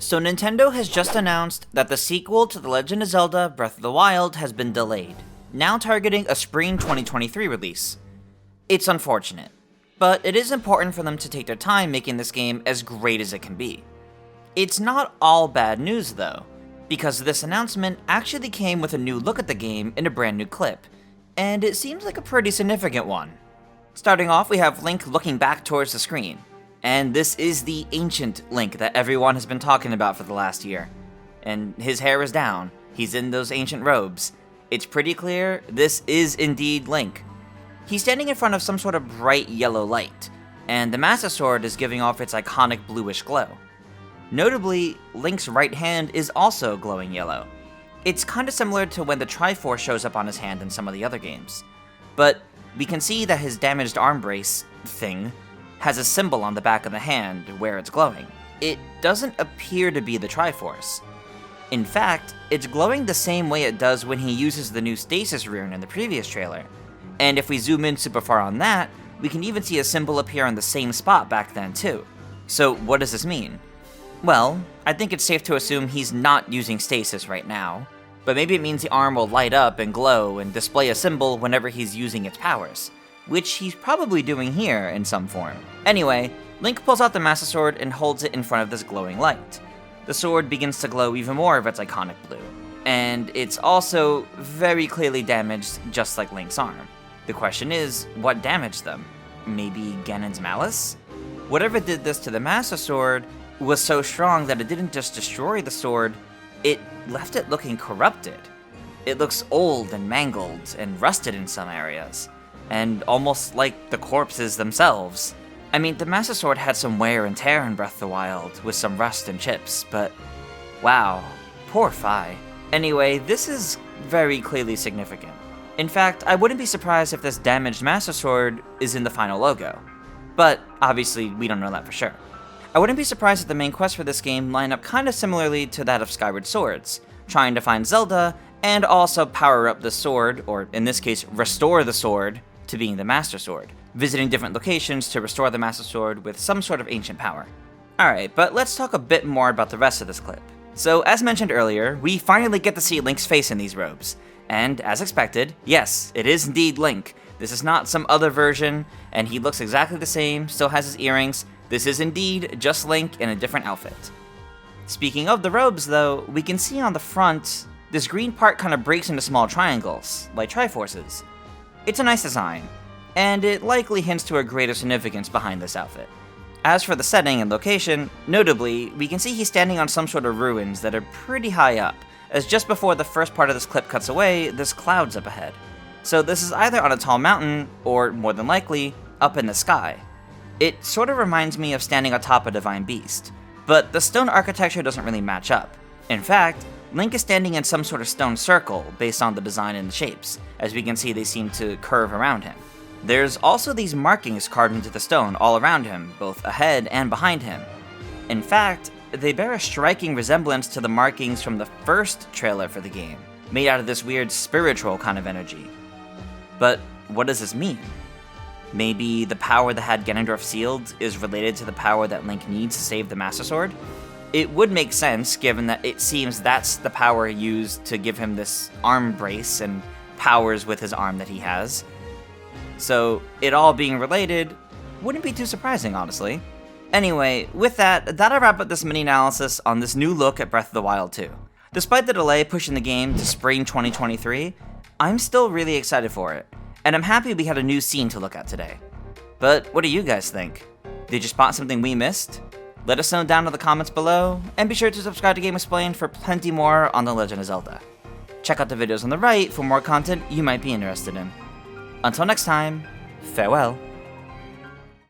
So Nintendo has just announced that the sequel to The Legend of Zelda Breath of the Wild has been delayed, now targeting a spring 2023 release. It's unfortunate, but it is important for them to take their time making this game as great as it can be. It's not all bad news though, because this announcement actually came with a new look at the game in a brand new clip, and it seems like a pretty significant one. Starting off, we have Link looking back towards the screen. And this is the ancient Link that everyone has been talking about for the last year. And his hair is down, he's in those ancient robes. It's pretty clear this is indeed Link. He's standing in front of some sort of bright yellow light, and the Master Sword is giving off its iconic bluish glow. Notably, Link's right hand is also glowing yellow. It's kinda similar to when the Triforce shows up on his hand in some of the other games. But we can see that his damaged arm brace thing has a symbol on the back of the hand where it's glowing. It doesn't appear to be the Triforce. In fact, it's glowing the same way it does when he uses the new stasis rune in the previous trailer. And if we zoom in super far on that, we can even see a symbol appear on the same spot back then too. So what does this mean? Well, I think it's safe to assume he's not using stasis right now, but maybe it means the arm will light up and glow and display a symbol whenever he's using its powers, which he's probably doing here in some form. Anyway, Link pulls out the Master Sword and holds it in front of this glowing light. The sword begins to glow even more of its iconic blue, and it's also very clearly damaged just like Link's arm. The question is, what damaged them? Maybe Ganon's malice? Whatever did this to the Master Sword was so strong that it didn't just destroy the sword, it left it looking corrupted. It looks old and mangled and rusted in some areas, and almost like the corpses themselves. I mean, the Master Sword had some wear and tear in Breath of the Wild, with some rust and chips, but wow, poor Fi. Anyway, this is very clearly significant. In fact, I wouldn't be surprised if this damaged Master Sword is in the final logo, but obviously we don't know that for sure. I wouldn't be surprised if the main quests for this game line up kinda similarly to that of Skyward Swords, trying to find Zelda and also power up the sword, or in this case, restore the sword to being the Master Sword, visiting different locations to restore the Master Sword with some sort of ancient power. Alright, but let's talk a bit more about the rest of this clip. So, as mentioned earlier, we finally get to see Link's face in these robes. And, as expected, yes, it is indeed Link. This is not some other version, and he looks exactly the same, still has his earrings. This is indeed just Link in a different outfit. Speaking of the robes, though, we can see on the front, this green part kind of breaks into small triangles, like Triforces. It's a nice design, and it likely hints to a greater significance behind this outfit. As for the setting and location, notably, we can see he's standing on some sort of ruins that are pretty high up, as just before the first part of this clip cuts away, there's clouds up ahead. So this is either on a tall mountain, or more than likely, up in the sky. It sort of reminds me of standing atop a divine beast, but the stone architecture doesn't really match up. In fact, Link is standing in some sort of stone circle based on the design and the shapes. As we can see, they seem to curve around him. There's also these markings carved into the stone all around him, both ahead and behind him. In fact, they bear a striking resemblance to the markings from the first trailer for the game, made out of this weird spiritual kind of energy. But what does this mean? Maybe the power that had Ganondorf sealed is related to the power that Link needs to save the Master Sword? It would make sense, given that it seems that's the power used to give him this arm brace and powers with his arm that he has. So, it all being related wouldn't be too surprising, honestly. Anyway, with that, that'll wrap up this mini-analysis on this new look at Breath of the Wild 2. Despite the delay pushing the game to spring 2023, I'm still really excited for it, and I'm happy we had a new scene to look at today. But what do you guys think? Did you spot something we missed? Let us know down in the comments below, and be sure to subscribe to GameXplain for plenty more on The Legend of Zelda. Check out the videos on the right for more content you might be interested in. Until next time, farewell.